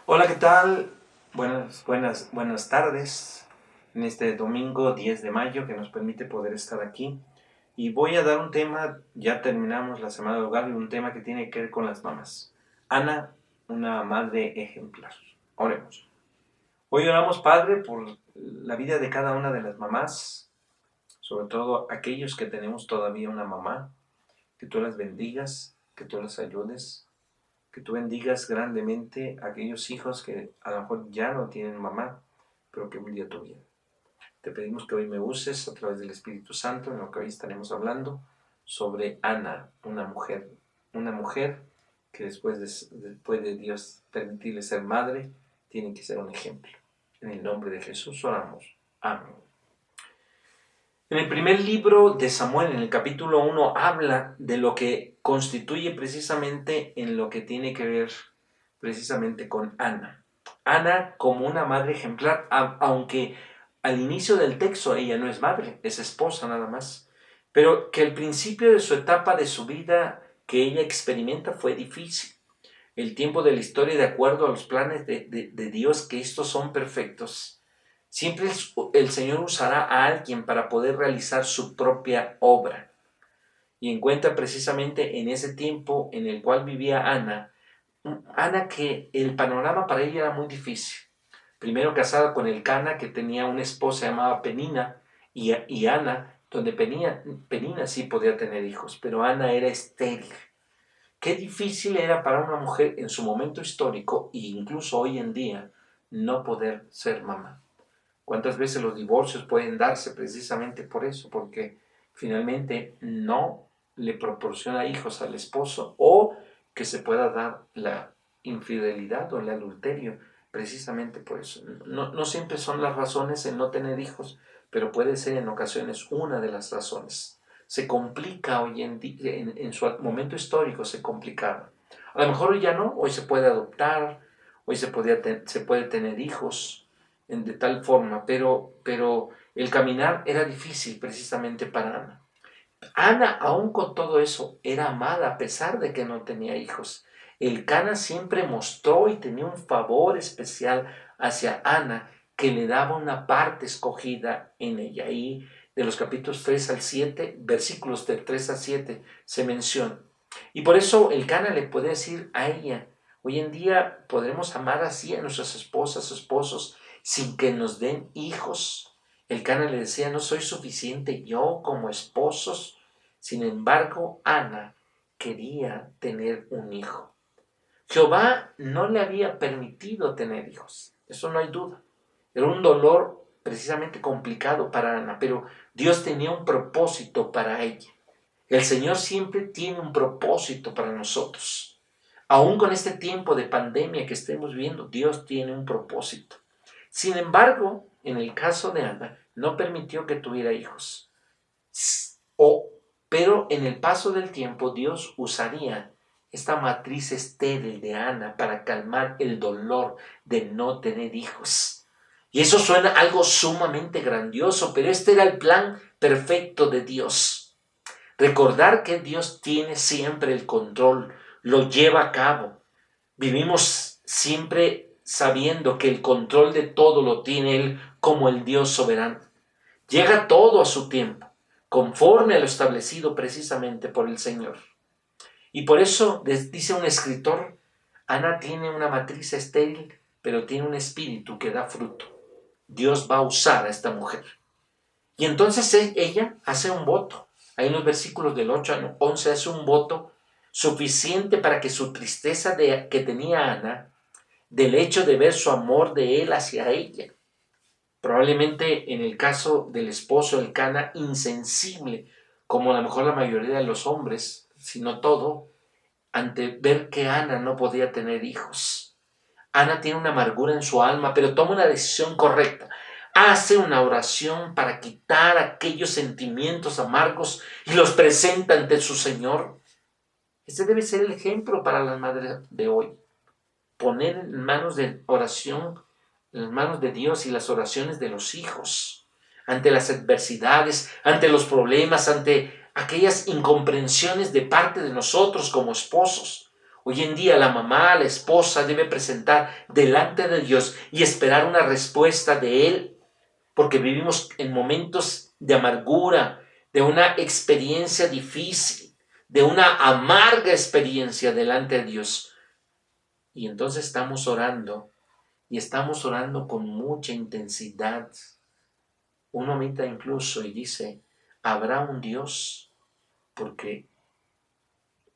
Hola, ¿qué tal? Buenas tardes en este domingo 10 de mayo que nos permite poder estar aquí. Y voy a dar un tema, ya terminamos la semana de hogar, y un tema que tiene que ver con las mamás. Ana, una madre ejemplar. Oremos. Hoy oramos, Padre, por la vida de cada una de las mamás, sobre todo aquellos que tenemos todavía una mamá, que tú las bendigas, que tú las ayudes, que tú bendigas grandemente a aquellos hijos que a lo mejor ya no tienen mamá, pero que un día tuvieron. Te pedimos que hoy me uses a través del Espíritu Santo en lo que hoy estaremos hablando sobre Ana, una mujer que después de Dios permitirle ser madre, tiene que ser un ejemplo. En el nombre de Jesús oramos. Amén. En el primer libro de Samuel, en el capítulo 1, habla de lo que constituye precisamente en lo que tiene que ver precisamente con Ana. Ana como una madre ejemplar, aunque al inicio del texto ella no es madre, es esposa nada más, pero que el principio de su etapa de su vida que ella experimenta fue difícil. El tiempo de la historia, de acuerdo a los planes de Dios, que estos son perfectos, siempre el Señor usará a alguien para poder realizar su propia obra. Y encuentra precisamente en ese tiempo en el cual vivía Ana que el panorama para ella era muy difícil. Primero casada con Elcana, que tenía una esposa llamada Penina, y Ana, donde Penina sí podía tener hijos, pero Ana era estéril. Qué difícil era para una mujer en su momento histórico, e incluso hoy en día, no poder ser mamá. ¿Cuántas veces los divorcios pueden darse precisamente por eso? Porque finalmente no le proporciona hijos al esposo, o que se pueda dar la infidelidad o el adulterio precisamente por eso. No siempre son las razones el no tener hijos, pero puede ser en ocasiones una de las razones. Se complica hoy en día, en su momento histórico se complicaba. A lo mejor hoy ya no, hoy se puede adoptar, hoy se puede tener hijos de tal forma, pero el caminar era difícil precisamente para Ana. Ana, aún con todo eso, era amada a pesar de que no tenía hijos. Elcana siempre mostró y tenía un favor especial hacia Ana, que le daba una parte escogida en ella. Y de los capítulos 3 al 7, versículos del 3 al 7, se menciona. Y por eso Elcana le puede decir a ella: hoy en día podremos amar así a nuestras esposas, esposos, sin que nos den hijos. Elcana le decía: no soy suficiente yo como esposos. Sin embargo, Ana quería tener un hijo. Jehová no le había permitido tener hijos, eso no hay duda. Era un dolor precisamente complicado para Ana, pero Dios tenía un propósito para ella. El Señor siempre tiene un propósito para nosotros. Aún con este tiempo de pandemia que estemos viendo, Dios tiene un propósito. Sin embargo, en el caso de Ana, no permitió que tuviera hijos. Pero en el paso del tiempo, Dios usaría esta matriz estéril de Ana para calmar el dolor de no tener hijos. Y eso suena algo sumamente grandioso, pero este era el plan perfecto de Dios. Recordar que Dios tiene siempre el control, lo lleva a cabo. Vivimos siempre sabiendo que el control de todo lo tiene Él como el Dios soberano. Llega todo a su tiempo, conforme a lo establecido precisamente por el Señor. Y por eso, dice un escritor, Ana tiene una matriz estéril, pero tiene un espíritu que da fruto. Dios va a usar a esta mujer. Y entonces ella hace un voto. Hay unos versículos del 8 al 11, hace un voto suficiente para que su tristeza que tenía Ana, del hecho de ver su amor de él hacia ella, probablemente en el caso del esposo Elcana, insensible, como a lo mejor la mayoría de los hombres, si no todo, ante ver que Ana no podía tener hijos. Ana tiene una amargura en su alma, pero toma una decisión correcta. Hace una oración para quitar aquellos sentimientos amargos y los presenta ante su Señor. Este debe ser el ejemplo para las madres de hoy. Poner en manos de oración, en las manos de Dios, y las oraciones de los hijos, ante las adversidades, ante los problemas, ante aquellas incomprensiones de parte de nosotros como esposos. Hoy en día la mamá, la esposa debe presentar delante de Dios y esperar una respuesta de Él, porque vivimos en momentos de amargura, de una experiencia difícil, de una amarga experiencia delante de Dios. Y entonces estamos orando, y estamos orando con mucha intensidad. Uno medita incluso y dice, ¿habrá un Dios? Porque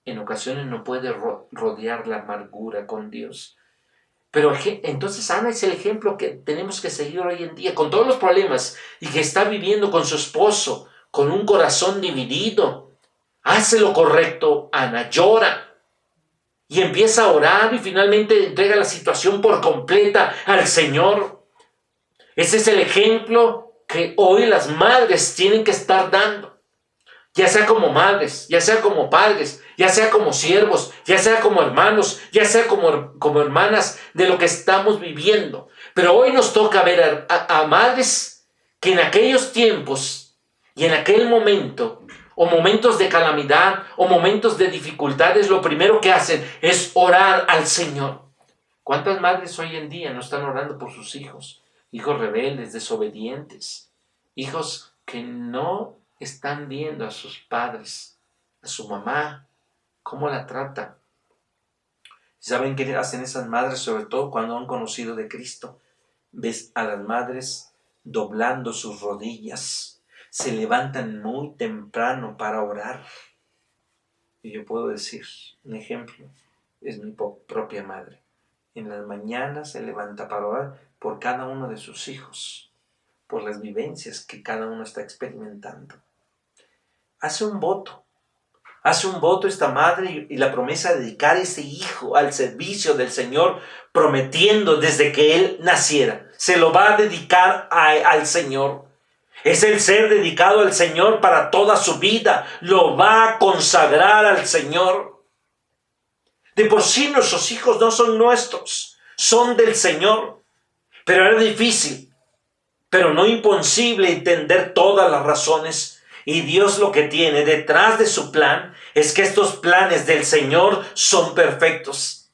en ocasiones no puede rodear la amargura con Dios. Pero entonces Ana es el ejemplo que tenemos que seguir hoy en día, con todos los problemas, y que está viviendo con su esposo, con un corazón dividido. Hace lo correcto, Ana llora y empieza a orar y finalmente entrega la situación por completa al Señor. Ese es el ejemplo que hoy las madres tienen que estar dando, ya sea como madres, ya sea como padres, ya sea como siervos, ya sea como hermanos, ya sea como hermanas de lo que estamos viviendo. Pero hoy nos toca ver a madres que en aquellos tiempos y en aquel momento, o momentos de calamidad, o momentos de dificultades, lo primero que hacen es orar al Señor. ¿Cuántas madres hoy en día no están orando por sus hijos? Hijos rebeldes, desobedientes, hijos que no están viendo a sus padres, a su mamá, cómo la trata. ¿Saben qué hacen esas madres, sobre todo cuando han conocido de Cristo? Ves a las madres doblando sus rodillas, se levantan muy temprano para orar. Y yo puedo decir, un ejemplo, es mi propia madre. En las mañanas se levanta para orar por cada uno de sus hijos, por las vivencias que cada uno está experimentando. Hace un voto esta madre y la promesa de dedicar a ese hijo al servicio del Señor, prometiendo desde que él naciera, se lo va a dedicar al Señor. Es el ser dedicado al Señor para toda su vida, lo va a consagrar al Señor. De por sí nuestros hijos no son nuestros, son del Señor. Pero era difícil, pero no imposible entender todas las razones. Y Dios lo que tiene detrás de su plan es que estos planes del Señor son perfectos.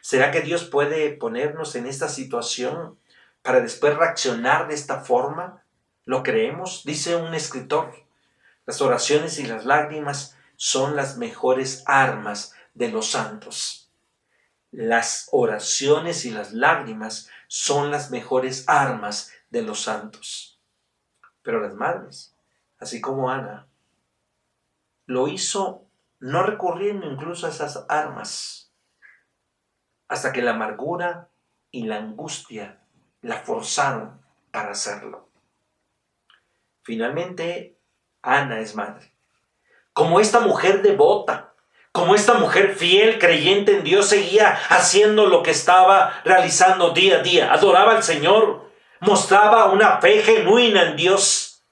¿Será que Dios puede ponernos en esta situación para después reaccionar de esta forma? ¿Lo creemos? Dice un escritor, las oraciones y las lágrimas son las mejores armas de los santos. Las oraciones y las lágrimas son las mejores armas de los santos. Pero las madres, así como Ana, lo hizo no recurriendo incluso a esas armas, hasta que la amargura y la angustia la forzaron para hacerlo. Finalmente, Ana es madre. Como esta mujer devota, como esta mujer fiel, creyente en Dios, seguía haciendo lo que estaba realizando día a día. Adoraba al Señor, mostraba una fe genuina en Dios,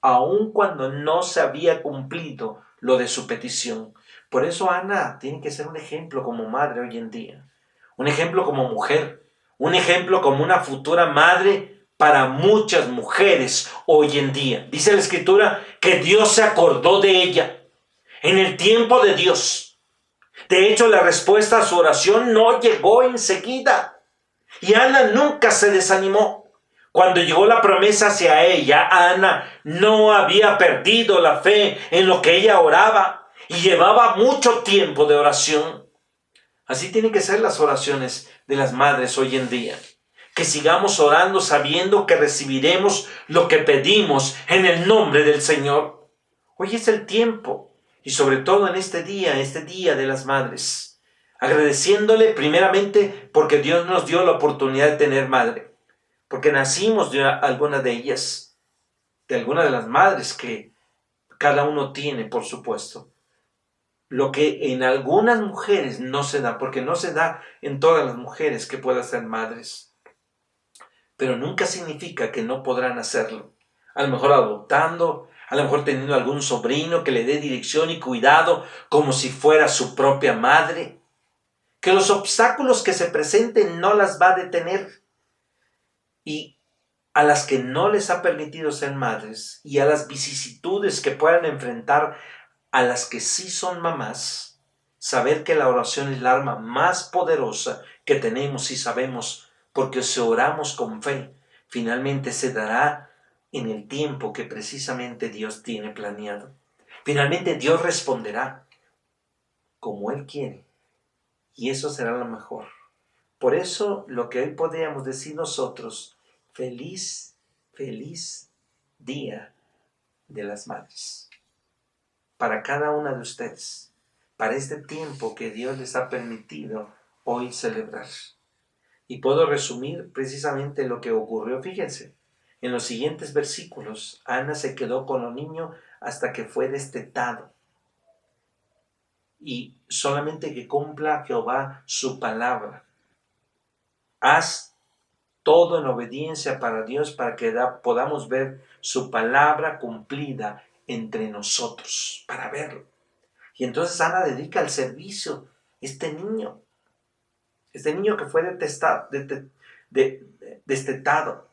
aun cuando no se había cumplido lo de su petición. Por eso Ana tiene que ser un ejemplo como madre hoy en día, un ejemplo como mujer, un ejemplo como una futura madre para muchas mujeres hoy en día. Dice la Escritura que Dios se acordó de ella en el tiempo de Dios. De hecho, la respuesta a su oración no llegó enseguida. Y Ana nunca se desanimó. Cuando llegó la promesa hacia ella, Ana no había perdido la fe en lo que ella oraba y llevaba mucho tiempo de oración. Así tienen que ser las oraciones de las madres hoy en día. Que sigamos orando sabiendo que recibiremos lo que pedimos en el nombre del Señor. Hoy es el tiempo, y sobre todo en este día de las madres, agradeciéndole primeramente porque Dios nos dio la oportunidad de tener madre, porque nacimos de alguna de ellas, de alguna de las madres que cada uno tiene, por supuesto. Lo que en algunas mujeres no se da, porque no se da en todas las mujeres que puedan ser madres. Pero nunca significa que no podrán hacerlo. A lo mejor adoptando, a lo mejor teniendo algún sobrino que le dé dirección y cuidado como si fuera su propia madre. Que los obstáculos que se presenten no las va a detener. Y a las que no les ha permitido ser madres y a las vicisitudes que puedan enfrentar a las que sí son mamás, Saber que la oración es la arma más poderosa que tenemos y sabemos, porque si oramos con fe, finalmente se dará en el tiempo que precisamente Dios tiene planeado. Finalmente Dios responderá como Él quiere, y eso será lo mejor. Por eso lo que hoy podríamos decir nosotros, feliz, feliz día de las madres. Para cada una de ustedes, para este tiempo que Dios les ha permitido hoy celebrar. Y puedo resumir precisamente lo que ocurrió. Fíjense, en los siguientes versículos, Ana se quedó con los niños hasta que fue destetado. Y solamente que cumpla Jehová su palabra. Haz todo en obediencia para Dios, para que podamos ver su palabra cumplida entre nosotros, para verlo. Y entonces Ana dedica al servicio este niño que fue destetado.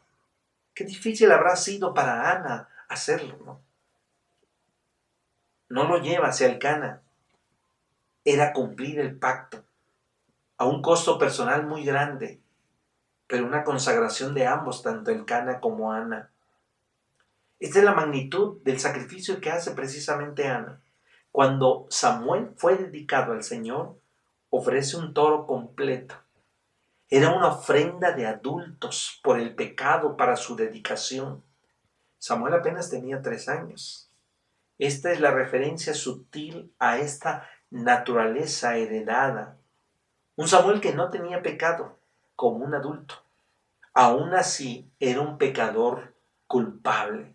Qué difícil habrá sido para Ana hacerlo, ¿no? No lo lleva hacia el Cana. Era cumplir el pacto a un costo personal muy grande, pero una consagración de ambos, tanto el Cana como Ana. Esta es la magnitud del sacrificio que hace precisamente Ana. Cuando Samuel fue dedicado al Señor, ofrece un toro completo. Era una ofrenda de adultos por el pecado para su dedicación. Samuel apenas tenía 3 años. Esta es la referencia sutil a esta naturaleza heredada. Un Samuel que no tenía pecado como un adulto. Aún así era un pecador culpable,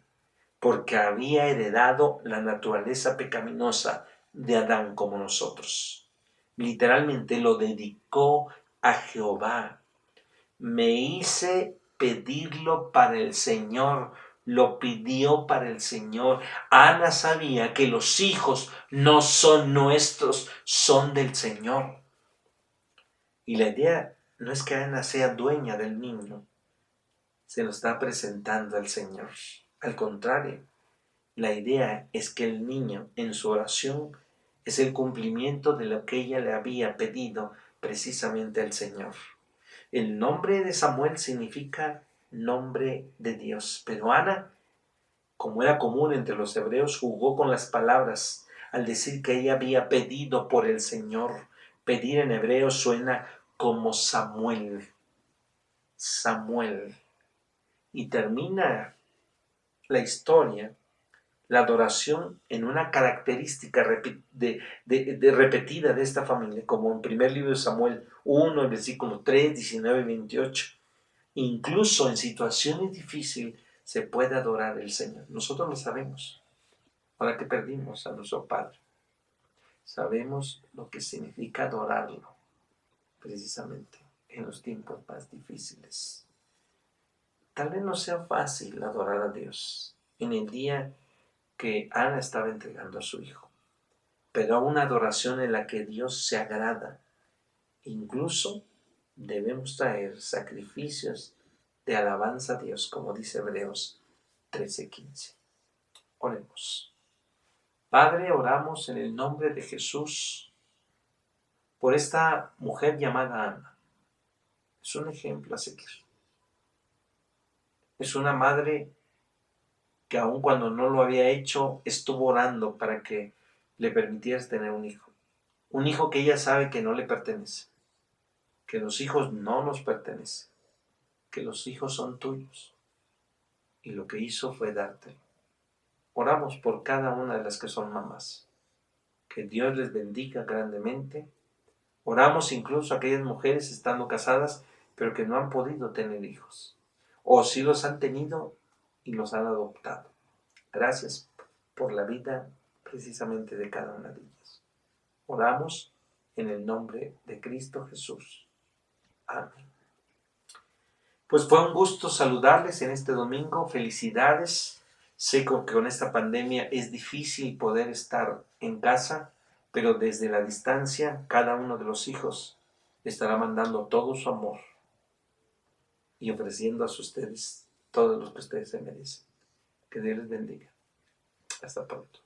porque había heredado la naturaleza pecaminosa de Adán como nosotros. Literalmente lo dedicó a Jehová. Me hice pedirlo para el Señor, lo pidió para el Señor. Ana sabía que los hijos no son nuestros, son del Señor. Y la idea no es que Ana sea dueña del niño, se lo está presentando al Señor. Al contrario, la idea es que el niño en su oración es el cumplimiento de lo que ella le había pedido precisamente al Señor. El nombre de Samuel significa nombre de Dios, pero Ana, como era común entre los hebreos, jugó con las palabras al decir que ella había pedido por el Señor. Pedir en hebreo suena como Samuel. Samuel. Y termina la historia, la adoración, en una característica repetida de esta familia, como en primer libro de Samuel 1, el versículo 3, 19 y 28. Incluso en situaciones difíciles se puede adorar al Señor. Nosotros lo sabemos. Ahora que perdimos a nuestro Padre, sabemos lo que significa adorarlo, precisamente en los tiempos más difíciles. Tal vez no sea fácil adorar a Dios en el día que Ana estaba entregando a su hijo, pero una adoración en la que Dios se agrada. Incluso debemos traer sacrificios de alabanza a Dios, como dice Hebreos 13:15. Oremos. Padre, oramos en el nombre de Jesús por esta mujer llamada Ana. Es un ejemplo a seguir. Es una madre que aun cuando no lo había hecho, estuvo orando para que le permitieras tener un hijo. Un hijo que ella sabe que no le pertenece, que los hijos no nos pertenecen, que los hijos son tuyos. Y lo que hizo fue dártelo. Oramos por cada una de las que son mamás. Que Dios les bendiga grandemente. Oramos incluso a aquellas mujeres estando casadas, pero que no han podido tener hijos. O sí los han tenido y los han adoptado. Gracias por la vida precisamente de cada una de ellas. Oramos en el nombre de Cristo Jesús. Amén. Pues fue un gusto saludarles en este domingo. Felicidades. Sé que con esta pandemia es difícil poder estar en casa, pero desde la distancia cada uno de los hijos estará mandando todo su amor y ofreciendo a ustedes todo lo que ustedes se merecen. Que Dios les bendiga. Hasta pronto.